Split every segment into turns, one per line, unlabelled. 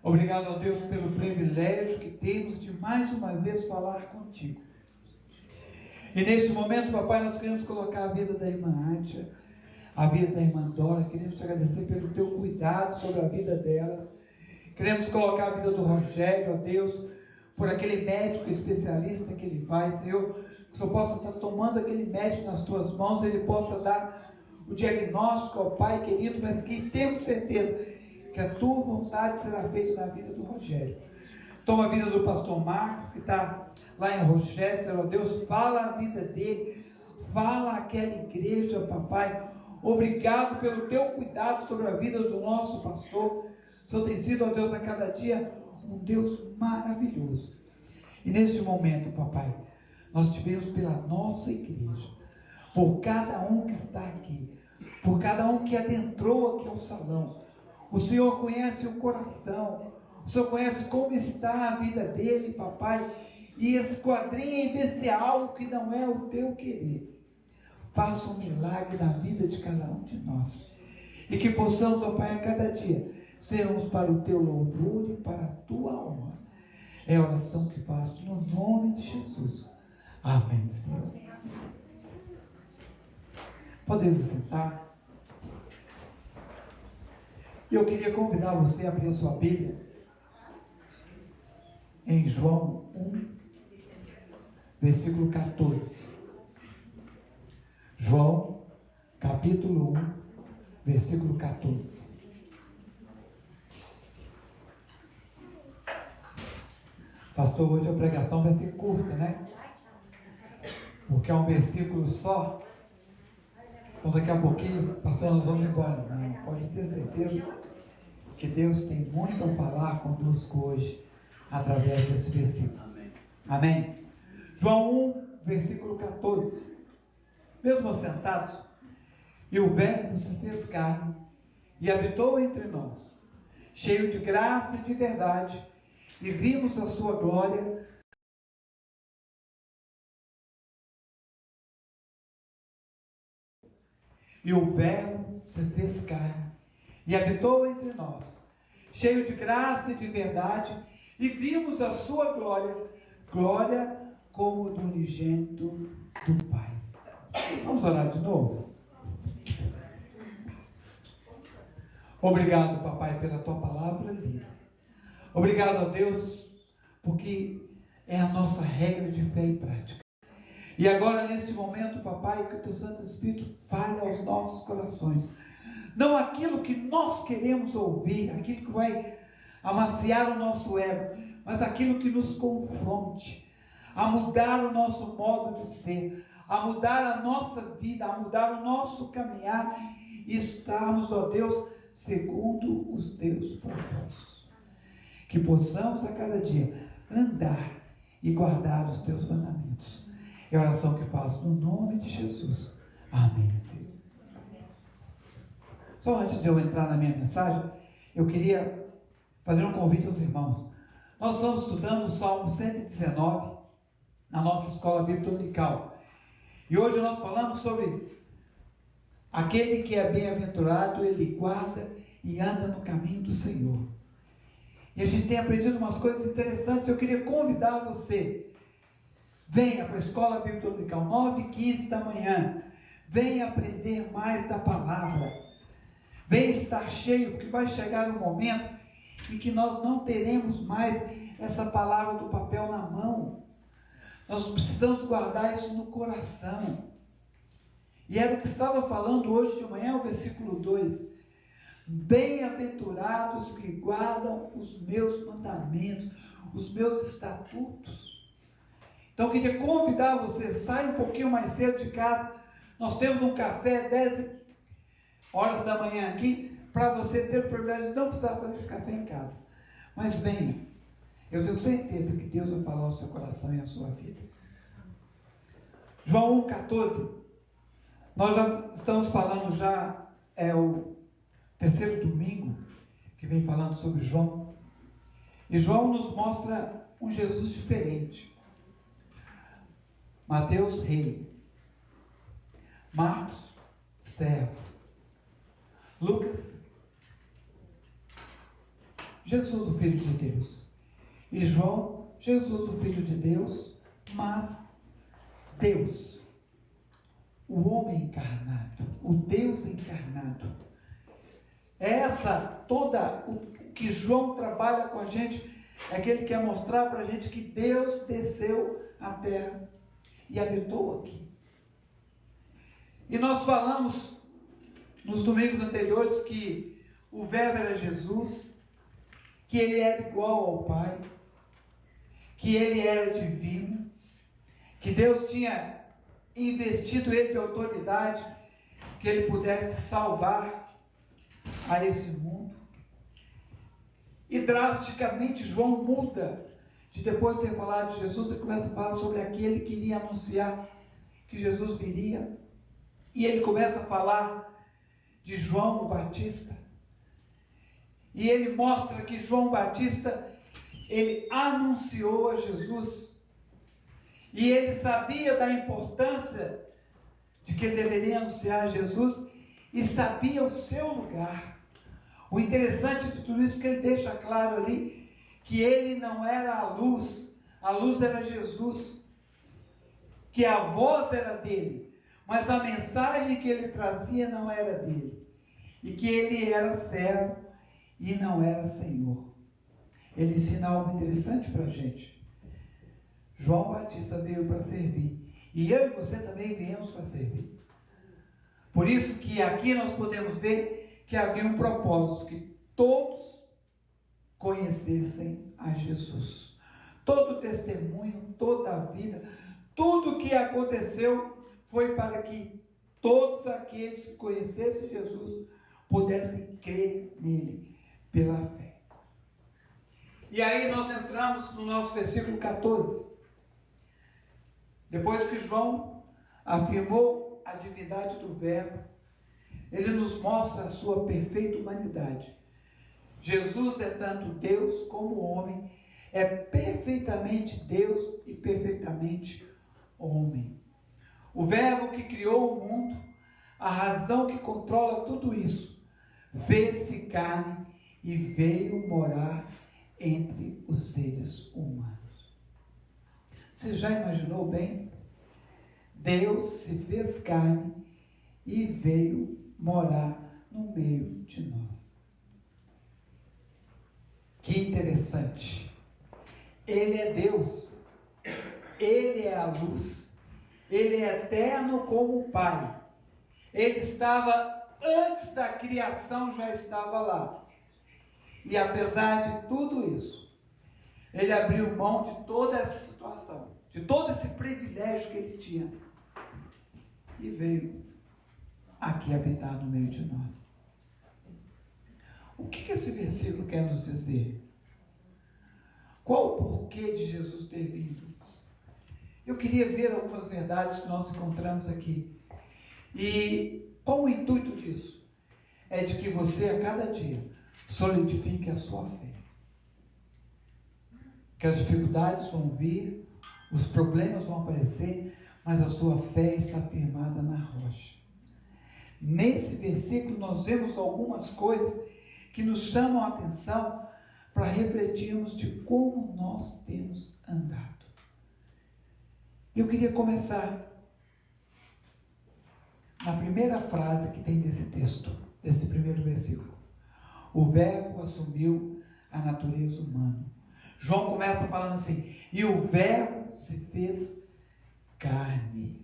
Obrigado a Deus pelo privilégio que temos de mais uma vez falar contigo. E neste momento, papai, nós queremos colocar a vida da irmã Átia, a vida da irmã Dora. Queremos te agradecer pelo teu cuidado sobre a vida delas. Queremos colocar a vida do Rogério, ó Deus, por aquele médico especialista que ele vai, Senhor, que o Senhor possa estar tomando aquele médico nas tuas mãos, ele possa dar o diagnóstico, ó Pai querido, mas que temos certeza que a tua vontade será feita na vida do Rogério. Toma a vida do pastor Marcos, que está lá em Rochester, ó Deus, fala a vida dele, fala aquela igreja, papai. Obrigado pelo teu cuidado sobre a vida do nosso pastor. O Senhor tem sido, ó Deus, a cada dia um Deus maravilhoso. E neste momento, papai, nós te pedimos pela nossa igreja, por cada um que está aqui, por cada um que adentrou aqui ao salão. O Senhor conhece o coração, o Senhor conhece como está a vida dele, papai, e esquadrinha e vê se há algo que não é o teu querer. Faça um milagre na vida de cada um de nós, e que possamos, ó Pai, a cada dia sermos para o teu louvor e para a tua honra. É a oração que faço no nome de Jesus. Amém, Senhor. Podemos sentar. E eu queria convidar você a abrir a sua Bíblia em João 1, versículo 14. João, capítulo 1, versículo 14. Pastor, hoje a pregação vai ser curta, né? Porque é um versículo só. Então daqui a pouquinho, pastor, nós vamos embora. Não, pode ter certeza que Deus tem muito a falar conosco hoje, através desse versículo. Amém. Amém? João 1, versículo 14. Mesmo assentados, e o Verbo se fez carne e habitou entre nós, cheio de graça e de verdade, e vimos a sua glória, e o Verbo se fez carne e habitou entre nós, cheio de graça e de verdade, e vimos a sua glória, glória como do unigênito do Pai. Vamos orar de novo? Obrigado, papai, pela tua palavra lida. Obrigado a Deus, porque é a nossa regra de fé e prática. E agora, neste momento, papai, que o teu Santo Espírito fale aos nossos corações. Não aquilo que nós queremos ouvir, aquilo que vai amaciar o nosso ego, mas aquilo que nos confronte, a mudar o nosso modo de ser, a mudar a nossa vida, a mudar o nosso caminhar e estarmos, ó Deus, segundo os teus propósitos. Que possamos a cada dia andar e guardar os teus mandamentos. É a oração que faço no nome de Jesus. Amém, Senhor. Só antes de eu entrar na minha mensagem, eu queria fazer um convite aos irmãos. Nós estamos estudando o Salmo 119 na nossa escola bíblica dominical. E hoje nós falamos sobre aquele que é bem-aventurado, ele guarda e anda no caminho do Senhor. E a gente tem aprendido umas coisas interessantes. Eu queria convidar você. Venha para a escola bíblica dominical, 9h15 da manhã. Venha aprender mais da palavra. Venha estar cheio, porque vai chegar um momento em que nós não teremos mais essa palavra do papel na mão. Nós precisamos guardar isso no coração. E era o que estava falando hoje de manhã, o versículo 2. Bem-aventurados que guardam os meus mandamentos, os meus estatutos. Então eu queria convidar você, saia um pouquinho mais cedo de casa. Nós temos um café 10 horas da manhã aqui, para você ter o privilégio de não precisar fazer esse café em casa. Mas venha, eu tenho certeza que Deus vai falar ao seu coração e à sua vida. João 1,14. Nós já estamos falando, é o terceiro domingo que vem falando sobre João. E João nos mostra um Jesus diferente. Mateus, rei. Marcos, servo. Lucas, Jesus, o Filho de Deus. E João, Jesus, o Filho de Deus, mas Deus, o homem encarnado, o Deus encarnado. Toda o que João trabalha com a gente, é que ele quer mostrar para a gente que Deus desceu à terra e habitou aqui. E nós falamos nos domingos anteriores que o Verbo era Jesus, que ele era igual ao Pai, que ele era divino, que Deus tinha investido ele de autoridade, que ele pudesse salvar a esse mundo. E drasticamente João muda, de depois de ter falado de Jesus, ele começa a falar sobre aquele que iria anunciar que Jesus viria. E ele começa a falar de João o Batista. E ele mostra que João Batista, ele anunciou a Jesus. E ele sabia da importância de que ele deveria anunciar a Jesus e sabia o seu lugar. O interessante de tudo isso é que ele deixa claro ali que ele não era a luz era Jesus, que a voz era dele, mas a mensagem que ele trazia não era dele, e que ele era servo e não era Senhor. Ele ensina algo interessante para a gente. João Batista veio para servir, e eu e você também viemos para servir. Por isso que aqui nós podemos ver que havia um propósito, que todos conhecessem a Jesus. Todo o testemunho, toda a vida, tudo o que aconteceu foi para que todos aqueles que conhecessem Jesus pudessem crer nele pela fé. E aí nós entramos no nosso versículo 14. Depois que João afirmou a divindade do Verbo, ele nos mostra a sua perfeita humanidade. Jesus é tanto Deus como homem, é perfeitamente Deus e perfeitamente homem. O Verbo que criou o mundo, a razão que controla tudo isso, fez-se carne e veio morar entre os seres humanos. Você já imaginou bem? Deus se fez carne e veio morar no meio de nós. Que interessante. Ele é Deus. Ele é a luz. Ele é eterno como o Pai. Ele estava antes da criação, já estava lá. E apesar de tudo isso, ele abriu mão de toda essa situação, de todo esse privilégio que ele tinha, e veio aqui habitar no meio de nós. O que esse versículo quer nos dizer? Qual o porquê de Jesus ter vindo? Eu queria ver algumas verdades que nós encontramos aqui. E qual o intuito disso? É de que você, a cada dia, solidifique a sua fé. Que as dificuldades vão vir, os problemas vão aparecer, mas a sua fé está firmada na rocha. Nesse versículo nós vemos algumas coisas que nos chamam a atenção para refletirmos de como nós temos andado. Eu queria começar na primeira frase que tem desse texto, desse primeiro versículo. O Verbo assumiu a natureza humana. João começa falando assim, e o Verbo se fez carne.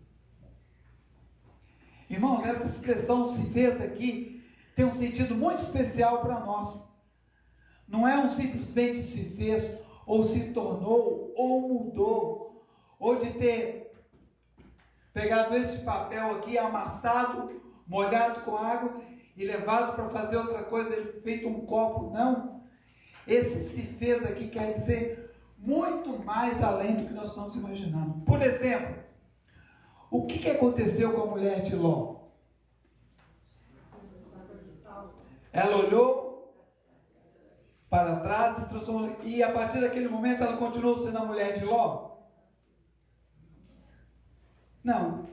Irmãos, essa expressão se fez aqui tem um sentido muito especial para nós. Não é um simplesmente se fez, ou se tornou, ou mudou, ou de ter pegado esse papel aqui, amassado, molhado com água e levado para fazer outra coisa, feito um copo. Não. Esse se fez aqui quer dizer muito mais além do que nós estamos imaginando. Por exemplo, o que aconteceu com a mulher de Ló? Ela olhou para trás se transformou, e a partir daquele momento ela continuou sendo a mulher de Ló? Não.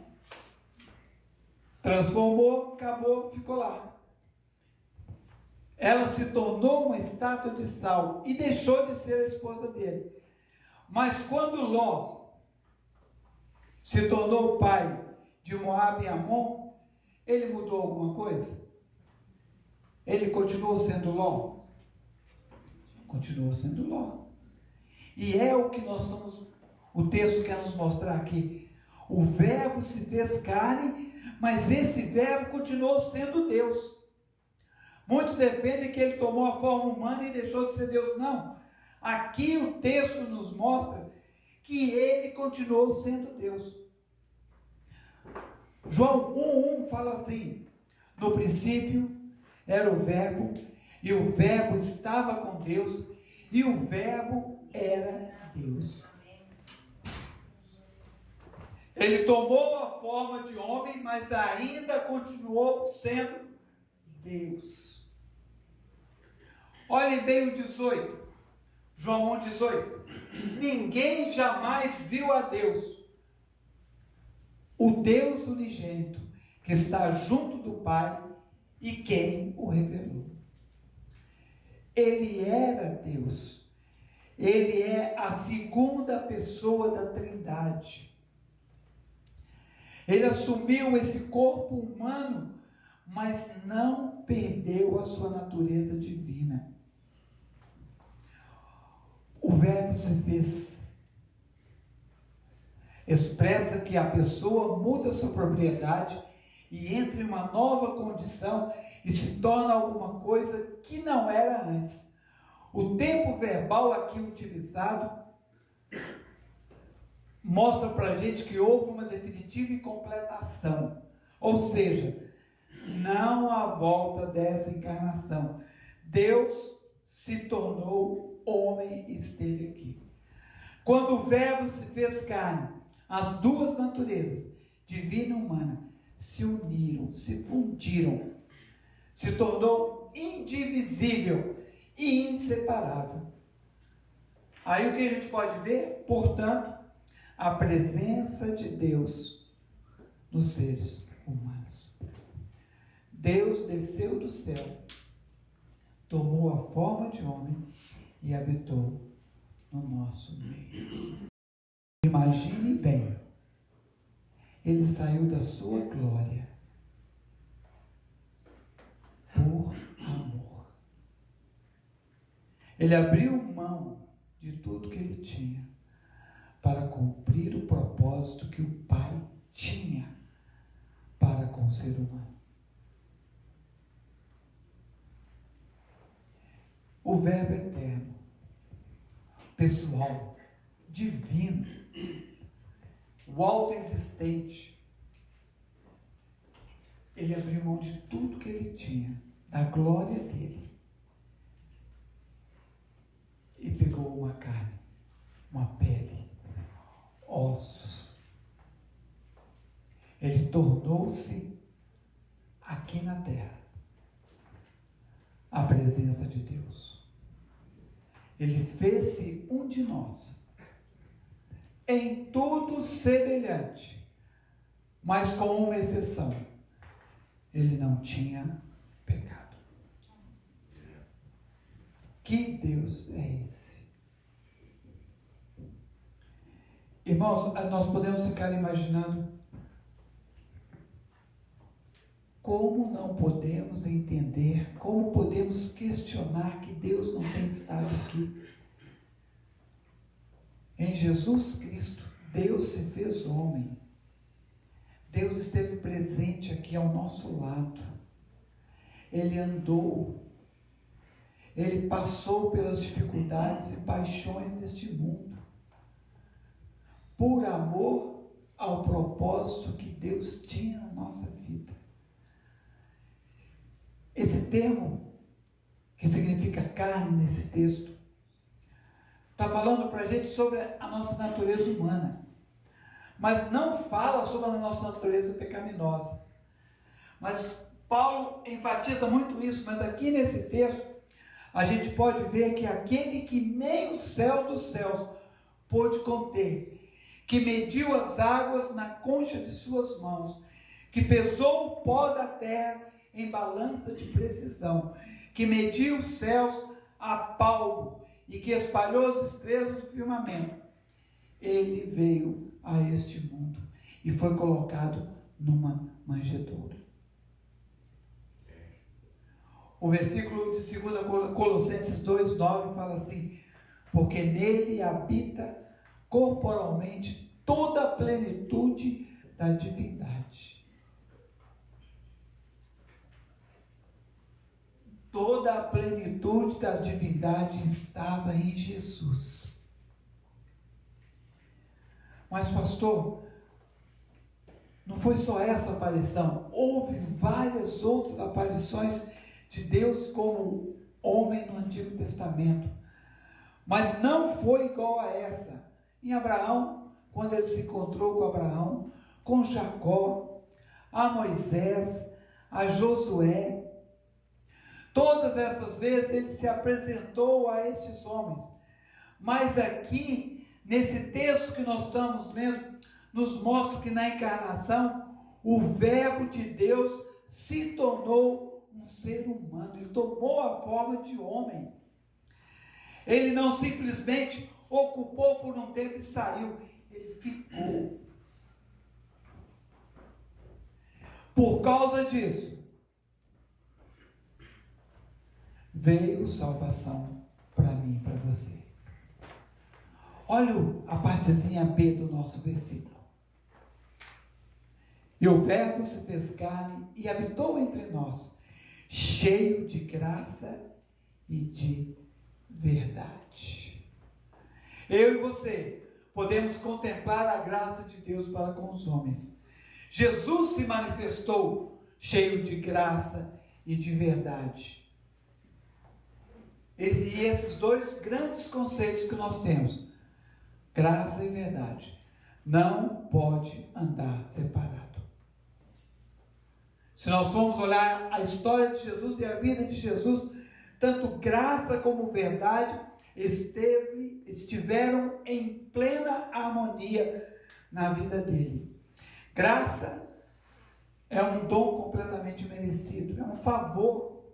Transformou, acabou, ficou lá. ela se tornou uma estátua de sal e deixou de ser a esposa dele. Mas quando Ló se tornou pai de Moabe e Amon, ele mudou alguma coisa? Ele continuou sendo Ló? Continuou sendo Ló. E é o que o texto quer nos mostrar aqui. O verbo se fez carne, mas esse verbo continuou sendo Deus. Muitos defendem que ele tomou a forma humana e deixou de ser Deus. Não. Aqui o texto nos mostra que ele continuou sendo Deus. João 1:1 fala assim: no princípio era o verbo, e o verbo estava com Deus, e o verbo era Deus. Ele tomou a forma de homem, mas ainda continuou sendo Deus. Olhem bem o 18. João 1:18. Ninguém jamais viu a Deus, o Deus unigênito, que está junto do Pai, e quem o revelou. Ele era Deus. Ele é a segunda pessoa da Trindade. Ele assumiu esse corpo humano, mas não perdeu a sua natureza divina. O verbo se fez. Expressa que a pessoa muda sua propriedade e entra em uma nova condição e se torna alguma coisa que não era antes. O tempo verbal aqui utilizado mostra para a gente que houve uma definitiva e completação. Ou seja, não há volta dessa encarnação. Deus se tornou homem e esteve aqui. Quando o verbo se fez carne, as duas naturezas, divina e humana, se uniram, se fundiram, se tornou indivisível e inseparável. Aí o que a gente pode ver? Portanto, a presença de Deus nos seres humanos. Deus desceu do céu, tomou a forma de homem e habitou no nosso meio. Imagine bem, ele saiu da sua glória por amor. Ele abriu mão de tudo que ele tinha para cumprir o propósito que o Pai tinha para com o ser humano. O Verbo eterno, pessoal, divino, o autoexistente, ele abriu mão de tudo que ele tinha, da glória dele, e pegou uma carne, uma pele, ossos. Ele tornou-se aqui na terra a presença de Deus. Ele fez-se um de nós, em tudo semelhante, mas com uma exceção: ele não tinha pecado. Que Deus é esse? Irmãos, nós podemos ficar imaginando como não podemos entender, como podemos questionar que Deus não tem estado aqui. Em Jesus Cristo, Deus se fez homem. Deus esteve presente aqui ao nosso lado. Ele andou. Ele passou pelas dificuldades e paixões deste mundo, por amor ao propósito que Deus tinha na nossa vida. Esse termo, que significa carne nesse texto, está falando para a gente sobre a nossa natureza humana, mas não fala sobre a nossa natureza pecaminosa. Mas Paulo enfatiza muito isso, mas aqui nesse texto, a gente pode ver que aquele que nem o céu dos céus pôde conter, que mediu as águas na concha de suas mãos, que pesou o pó da terra em balança de precisão, que mediu os céus a palmo e que espalhou as estrelas do firmamento, ele veio a este mundo e foi colocado numa manjedoura. O versículo de 2 Colossenses 2:9 fala assim: porque nele habita corporalmente toda a plenitude da divindade. Toda a plenitude da divindade estava em Jesus. Mas, pastor, não foi só essa aparição, houve várias outras aparições de Deus como homem no Antigo Testamento, mas não foi igual a essa. Em Abraão, quando ele se encontrou com Abraão, com Jacó, a Moisés, a Josué, todas essas vezes ele se apresentou a estes homens. Mas aqui, nesse texto que nós estamos lendo, nos mostra que na encarnação, o Verbo de Deus se tornou um ser humano. Ele tomou a forma de homem. Ele não simplesmente ocupou por um tempo e saiu. Ele ficou. Por causa disso, veio salvação para mim e para você. Olha a partezinha B do nosso versículo. E o Verbo se fez carne e habitou entre nós, cheio de graça e de verdade. Eu e você podemos contemplar a graça de Deus para com os homens. Jesus se manifestou cheio de graça e de verdade. E esses dois grandes conceitos que nós temos, graça e verdade, não pode andar separado. Se nós formos olhar a história de Jesus e a vida de Jesus, tanto graça como verdade estiveram em plena harmonia na vida dele. Graça é um dom completamente merecido, é um favor,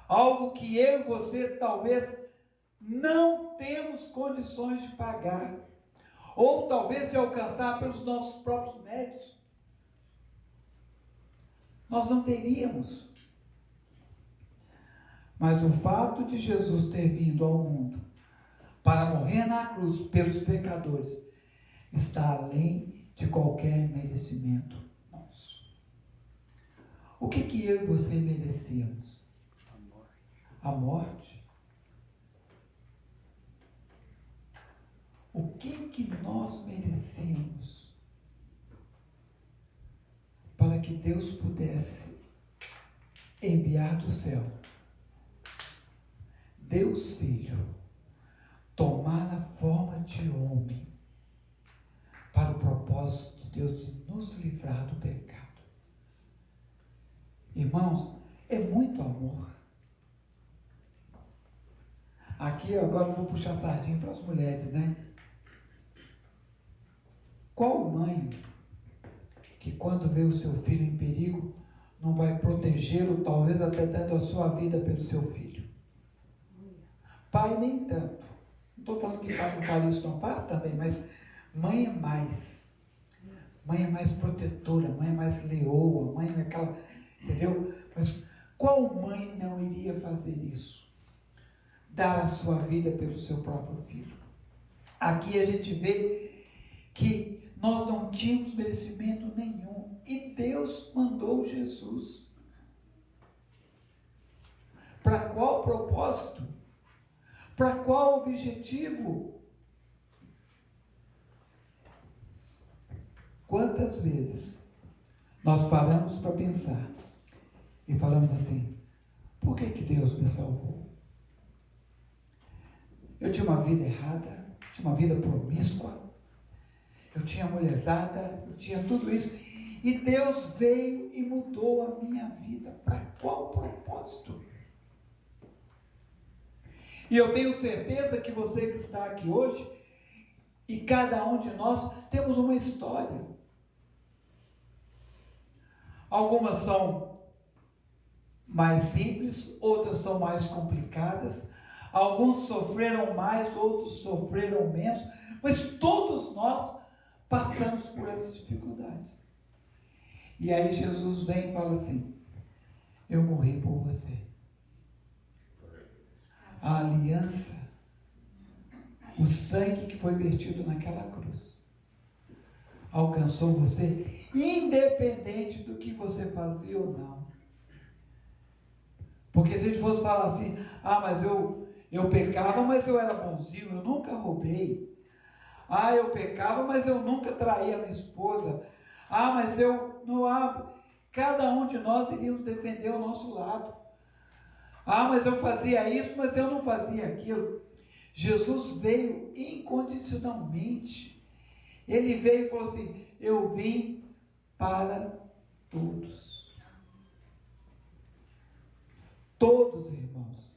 algo que eu e você talvez não temos condições de pagar, ou talvez de alcançar pelos nossos próprios méritos. Nós não teríamos. Mas o fato de Jesus ter vindo ao mundo para morrer na cruz pelos pecadores está além de qualquer merecimento nosso. O que eu e você merecíamos? A morte. O que nós merecíamos para que Deus pudesse enviar do céu Deus Filho, tomar a forma de homem, para o propósito de Deus de nos livrar do pecado? Irmãos, é muito amor. Aqui agora eu vou puxar sardinha para as mulheres, né? Qual mãe que quando vê o seu filho em perigo, não vai protegê-lo, talvez até dando a sua vida pelo seu filho? Pai nem tanto. Não estou falando que pai não faz isso, não faz também, mas mãe é mais. Mãe é mais protetora, mãe é mais leoa, mãe é aquela, entendeu? Mas qual mãe não iria fazer isso? Dar a sua vida pelo seu próprio filho. Aqui a gente vê que nós não tínhamos merecimento nenhum e Deus mandou Jesus. Para qual propósito? Para qual objetivo? Quantas vezes nós paramos para pensar e falamos assim: por que Deus me salvou? Eu tinha uma vida errada, tinha uma vida promíscua, eu tinha mulherzada, eu tinha tudo isso, e Deus veio e mudou a minha vida. Para qual propósito? E eu tenho certeza que você que está aqui hoje, e cada um de nós, temos uma história. Algumas são mais simples, outras são mais complicadas. Alguns sofreram mais, outros sofreram menos, mas todos nós passamos por essas dificuldades. E aí Jesus vem e fala assim: eu morri por você. A aliança, o sangue que foi vertido naquela cruz, alcançou você, independente do que você fazia ou não. Porque se a gente fosse falar assim: mas eu pecava, mas eu era bonzinho, eu nunca roubei. Eu pecava, mas eu nunca traí a minha esposa. Mas eu não abro. Cada um de nós iríamos defender o nosso lado. Mas eu fazia isso, mas eu não fazia aquilo. Jesus veio incondicionalmente. Ele veio e falou assim: eu vim para todos. Todos, irmãos.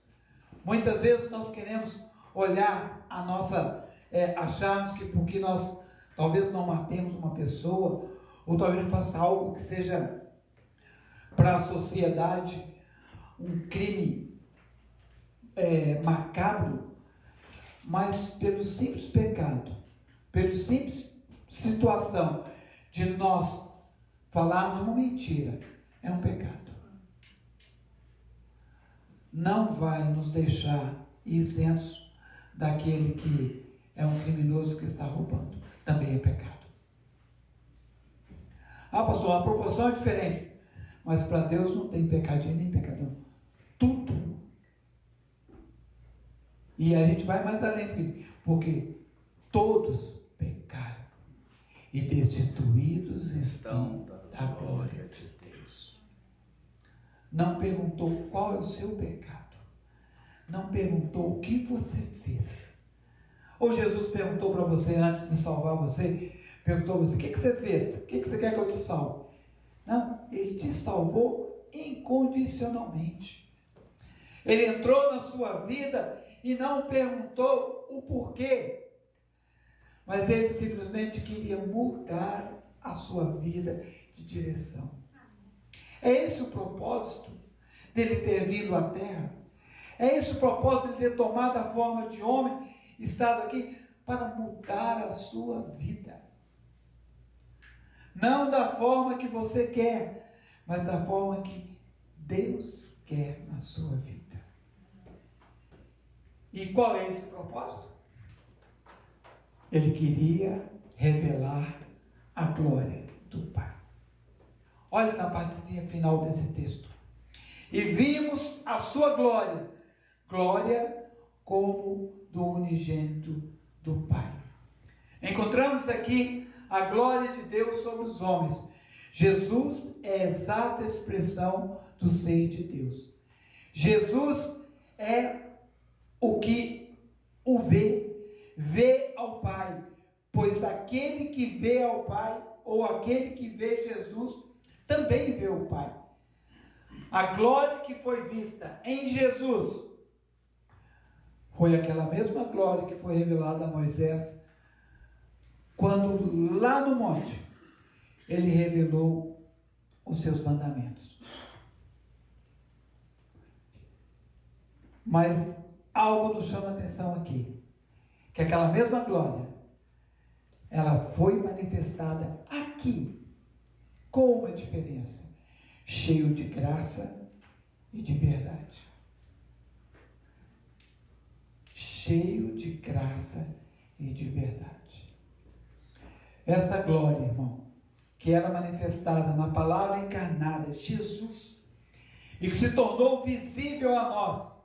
Muitas vezes nós queremos olhar a nossa, acharmos que porque nós talvez não matemos uma pessoa, ou talvez faça algo que seja para a sociedade um crime macabro, mas pelo simples pecado, pela simples situação de nós falarmos uma mentira, é um pecado. Não vai nos deixar isentos daquele que é um criminoso que está roubando. Também é pecado. Pastor, a proporção é diferente. Mas para Deus não tem pecadinho nem pecadão. Tudo. E a gente vai mais além, porque todos pecaram e destituídos estão da glória de Deus. Não perguntou qual é o seu pecado. Não perguntou o que você fez. Ou Jesus perguntou para você antes de salvar você, perguntou a você: o que você fez? O que você quer que eu te salve? Não, ele te salvou incondicionalmente. Ele entrou na sua vida e não perguntou o porquê. Mas ele simplesmente queria mudar a sua vida de direção. É esse o propósito dele ter vindo à terra. É esse o propósito dele ter tomado a forma de homem, estado aqui para mudar a sua vida. Não da forma que você quer, mas da forma que Deus quer na sua vida. E qual é esse propósito? Ele queria revelar a glória do Pai. Olha na partezinha final desse texto. E vimos a sua glória, glória como do unigênito do Pai. Encontramos aqui a glória de Deus sobre os homens. Jesus é a exata expressão do ser de Deus. Jesus é o que o vê ao Pai, pois aquele que vê ao Pai, ou aquele que vê Jesus, também vê o Pai. A glória que foi vista em Jesus foi aquela mesma glória que foi revelada a Moisés, quando lá no monte ele revelou os seus mandamentos. Mas algo nos chama a atenção aqui, que aquela mesma glória, ela foi manifestada aqui, com uma diferença: cheio de graça e de verdade. Cheio de graça e de verdade. Esta glória, irmão, que era manifestada na palavra encarnada, Jesus, e que se tornou visível a nós,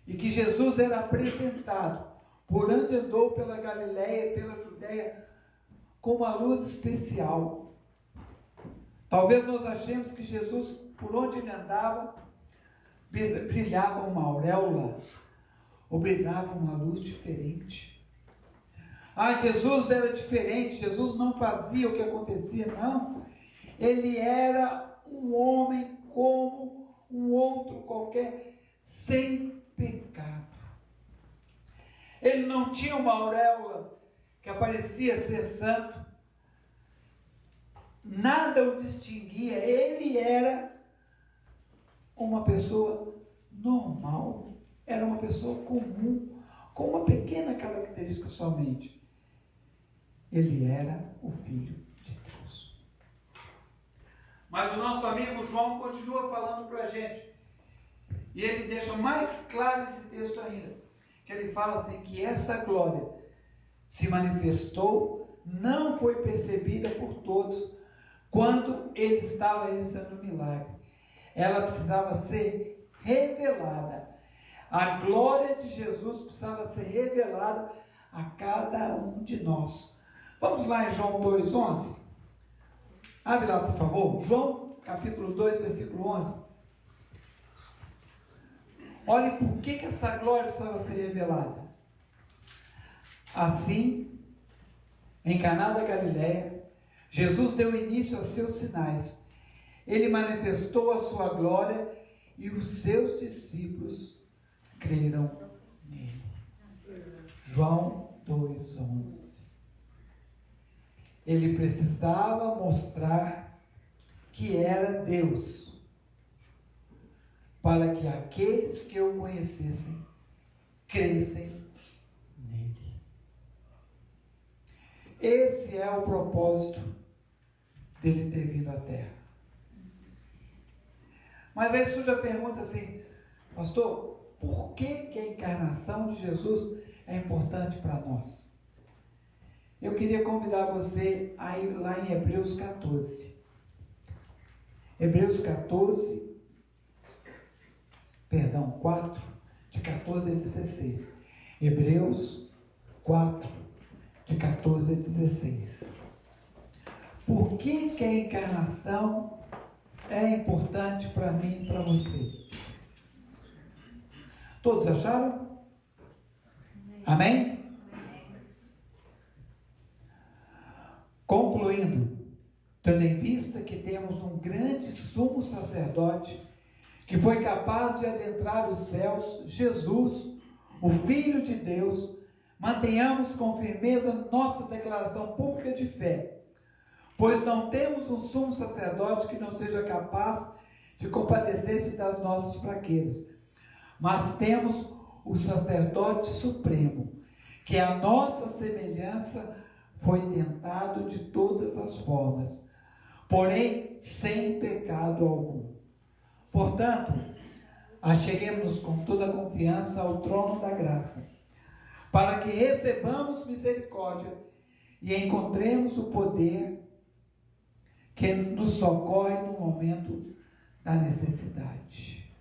e que Jesus era apresentado por onde andou pela Galileia e pela Judeia com uma luz especial. Talvez nós achemos que Jesus, por onde ele andava, brilhava uma auréola, ou brilhava uma luz diferente. Jesus era diferente, Jesus não fazia o que acontecia, não. Ele era um homem como um outro qualquer, sem pecado. Ele não tinha uma auréola que parecia ser santo. Nada o distinguia. Ele era uma pessoa normal, era uma pessoa comum, com uma pequena característica somente. Ele era o Filho de Deus. Mas o nosso amigo João continua falando para a gente. E ele deixa mais claro esse texto ainda. Que ele fala assim, que essa glória se manifestou, não foi percebida por todos, quando ele estava realizando o milagre. Ela precisava ser revelada. A glória de Jesus precisava ser revelada a cada um de nós. Vamos lá em João 2,11. Abre lá, por favor. João, capítulo 2, versículo 11. Olhe por que essa glória precisava ser revelada. Assim, em Caná da Galileia, Jesus deu início a seus sinais. Ele manifestou a sua glória e os seus discípulos creram nele. João 2,11. Ele precisava mostrar que era Deus, para que aqueles que o conhecessem crescem nele. Esse é o propósito dele ter vindo à Terra. Mas aí surge a pergunta assim, pastor, por que a encarnação de Jesus é importante para nós? Eu queria convidar você a ir lá em Hebreus 14. Hebreus 14, 4, de 14 a 16. Hebreus 4, de 14 a 16. Por que a encarnação é importante para mim e para você? Todos acharam? Amém? Concluindo, tendo em vista que temos um grande sumo sacerdote que foi capaz de adentrar os céus, Jesus, o Filho de Deus, mantenhamos com firmeza nossa declaração pública de fé, pois não temos um sumo sacerdote que não seja capaz de compadecer-se das nossas fraquezas, mas temos o sacerdote supremo, que a nossa semelhança foi tentado de todas as formas, porém sem pecado algum. Portanto, acheguemos-nos com toda a confiança ao trono da graça, para que recebamos misericórdia e encontremos o poder que nos socorre no momento da necessidade.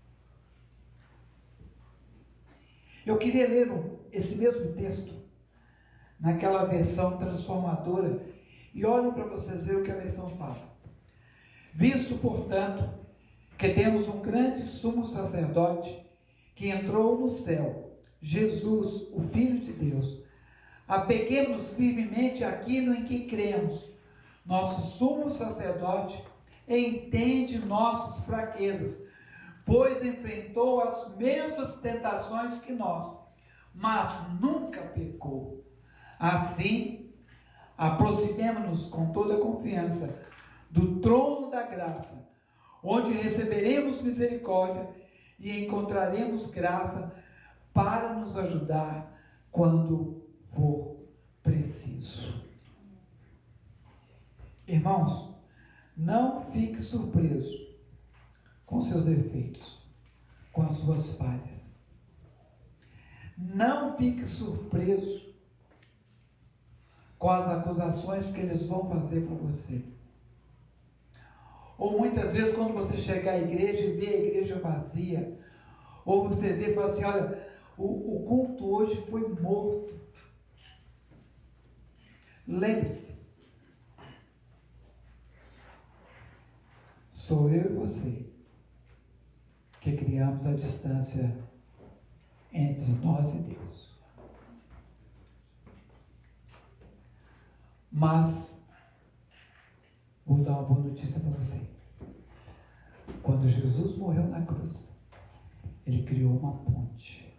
Eu queria ler esse mesmo texto naquela versão transformadora, e olhem para vocês verem o que a versão fala. Visto, portanto, que temos um grande sumo sacerdote que entrou no céu, Jesus, o Filho de Deus, apeguemos-nos firmemente àquilo em que cremos. Nosso sumo sacerdote entende nossas fraquezas, pois enfrentou as mesmas tentações que nós, mas nunca pecou. Assim, aproximemo-nos com toda a confiança do trono da graça, onde receberemos misericórdia e encontraremos graça para nos ajudar quando for preciso. Irmãos, não fique surpreso com seus defeitos, com as suas falhas. Não fique surpreso com as acusações que eles vão fazer para você. Ou muitas vezes quando você chegar à igreja e ver a igreja vazia, ou você vê e fala assim, olha, o culto hoje foi morto. Lembre-se, sou eu e você que criamos a distância entre nós e Deus. Mas vou dar uma boa notícia para você. Quando Jesus morreu na cruz, Ele criou uma ponte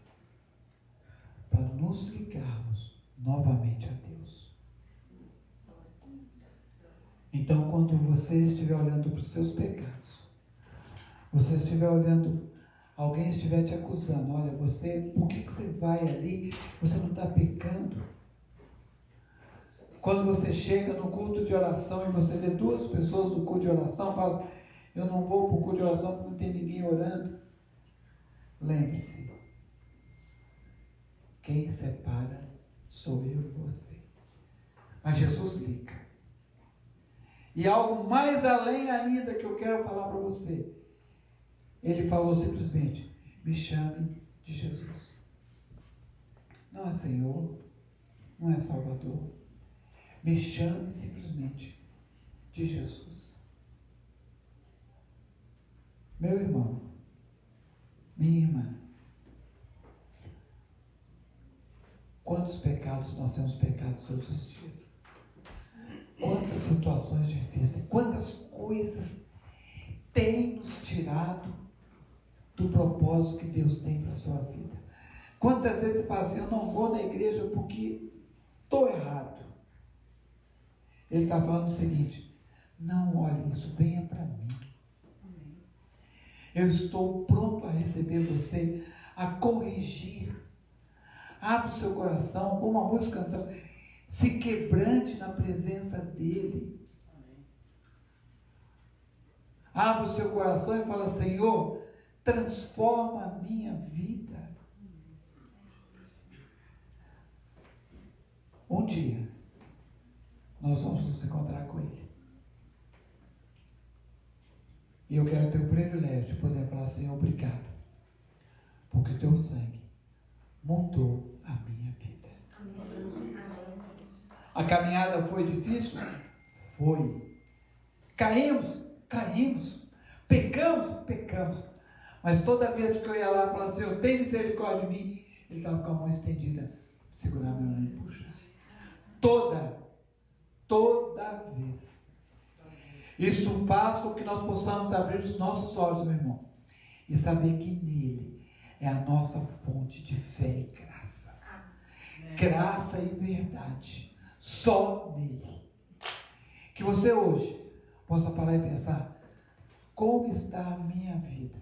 para nos ligarmos novamente a Deus. Então, quando você estiver olhando para os seus pecados, Você estiver olhando, alguém estiver te acusando, olha, você, por que você vai ali? Você não está pecando. Quando você chega no culto de oração e você vê duas pessoas no culto de oração, fala, eu não vou para o culto de oração porque não tem ninguém orando. Lembre-se, quem separa sou eu e você. Mas Jesus liga. E algo mais além ainda que eu quero falar para você. Ele falou simplesmente, me chame de Jesus. Não é Senhor, não é Salvador. Me chame simplesmente de Jesus. Meu irmão, minha irmã, quantos pecados nós temos pecado todos os dias? Quantas situações difíceis, quantas coisas têm nos tirado do propósito que Deus tem para a sua vida. Quantas vezes você fala assim, eu não vou na igreja porque estou errado. Ele está falando o seguinte, não olhe isso, venha para mim. Eu estou pronto a receber você, a corrigir. Abre o seu coração, como a música cantando, se quebrante na presença dele. Abre o seu coração e fala, Senhor, transforma a minha vida. Um dia, nós vamos nos encontrar com Ele. E eu quero ter o privilégio de poder falar, Senhor, obrigado, porque o teu sangue mudou a minha vida. A caminhada foi difícil? Foi. Caímos? Caímos. Pecamos? Pecamos. Mas toda vez que eu ia lá e falava, Senhor, tem misericórdia de mim, Ele estava com a mão estendida, segurar minha mão e puxar. Toda vez. Isso faz com que nós possamos abrir os nossos olhos, meu irmão, e saber que nele é a nossa fonte de fé e graça. Graça e verdade. Só nele. Que você hoje possa parar e pensar, como está a minha vida?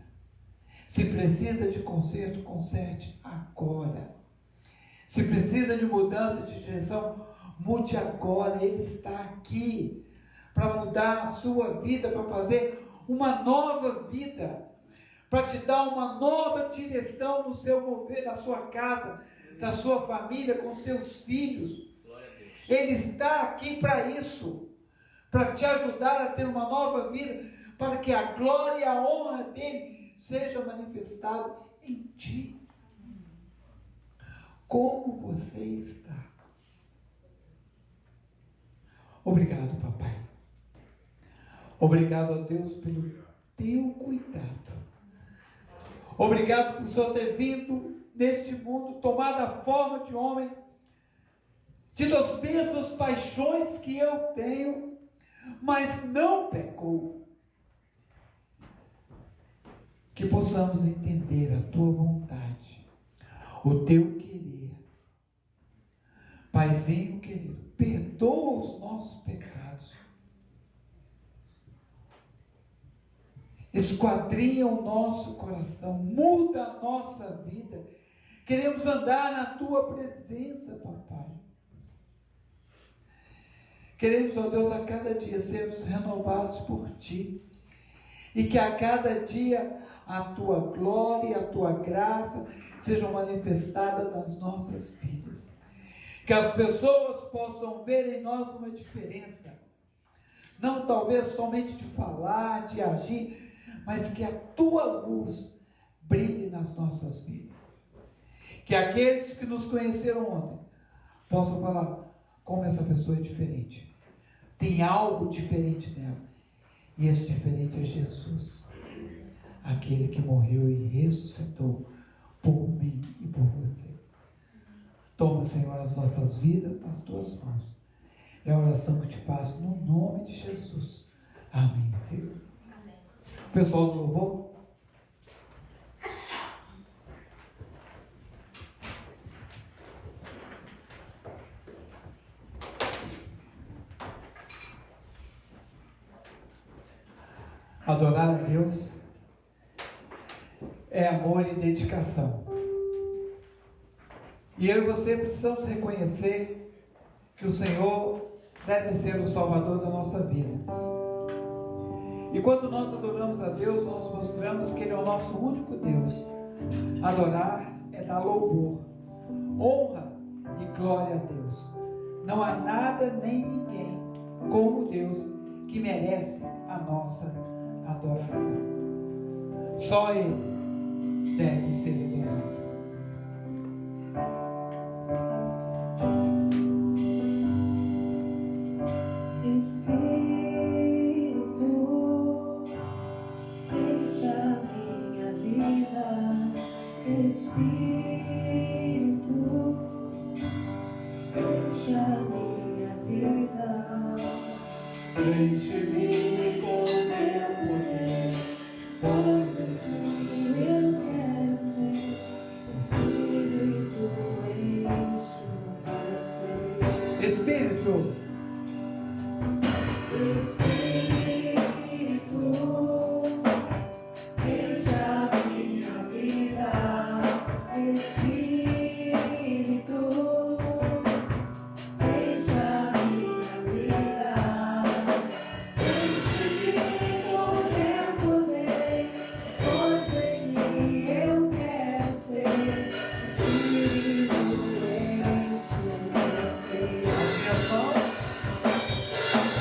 Se precisa de conserto, conserte agora. Se precisa de mudança de direção, mude agora. Ele está aqui para mudar a sua vida, para fazer uma nova vida, para te dar uma nova direção no seu mover, da sua casa, da sua família, com seus filhos. Ele está aqui para isso, para te ajudar a ter uma nova vida, para que a glória e a honra dele seja manifestada em ti. Como você está? Obrigado, papai. Obrigado a Deus pelo teu cuidado. Obrigado por o Senhor ter vindo neste mundo, tomado a forma de homem, tido as mesmas paixões que eu tenho, mas não pecou. Que possamos entender a tua vontade, o teu querer. Paizinho querido, perdoa os nossos pecados. Esquadrinha o nosso coração, muda a nossa vida. Queremos andar na tua presença, papai. Queremos, ó Deus, a cada dia sermos renovados por ti. E que a cada dia a tua glória e a tua graça sejam manifestadas nas nossas vidas. Que as pessoas possam ver em nós uma diferença. Não talvez somente de falar, de agir, mas que a tua luz brilhe nas nossas vidas. Que aqueles que nos conheceram ontem possam falar, como essa pessoa é diferente. Tem algo diferente nela. E esse diferente é Jesus. Aquele que morreu e ressuscitou por mim e por você. Toma, Senhor, as nossas vidas nas tuas mãos. É a oração que te faço no nome de Jesus. Amém, Senhor. Pessoal do louvor. Adorar a Deus é amor e dedicação. E eu e você precisamos reconhecer que o Senhor deve ser o Salvador da nossa vida. E quando nós adoramos a Deus, nós mostramos que Ele é o nosso único Deus. Adorar é dar louvor, honra e glória a Deus. Não há nada nem ninguém como Deus que merece a nossa adoração. Só Ele deve ser adorado.
Enche-me com teu poder, pois eu quero ser Espírito, enche o meu ser.
Espírito,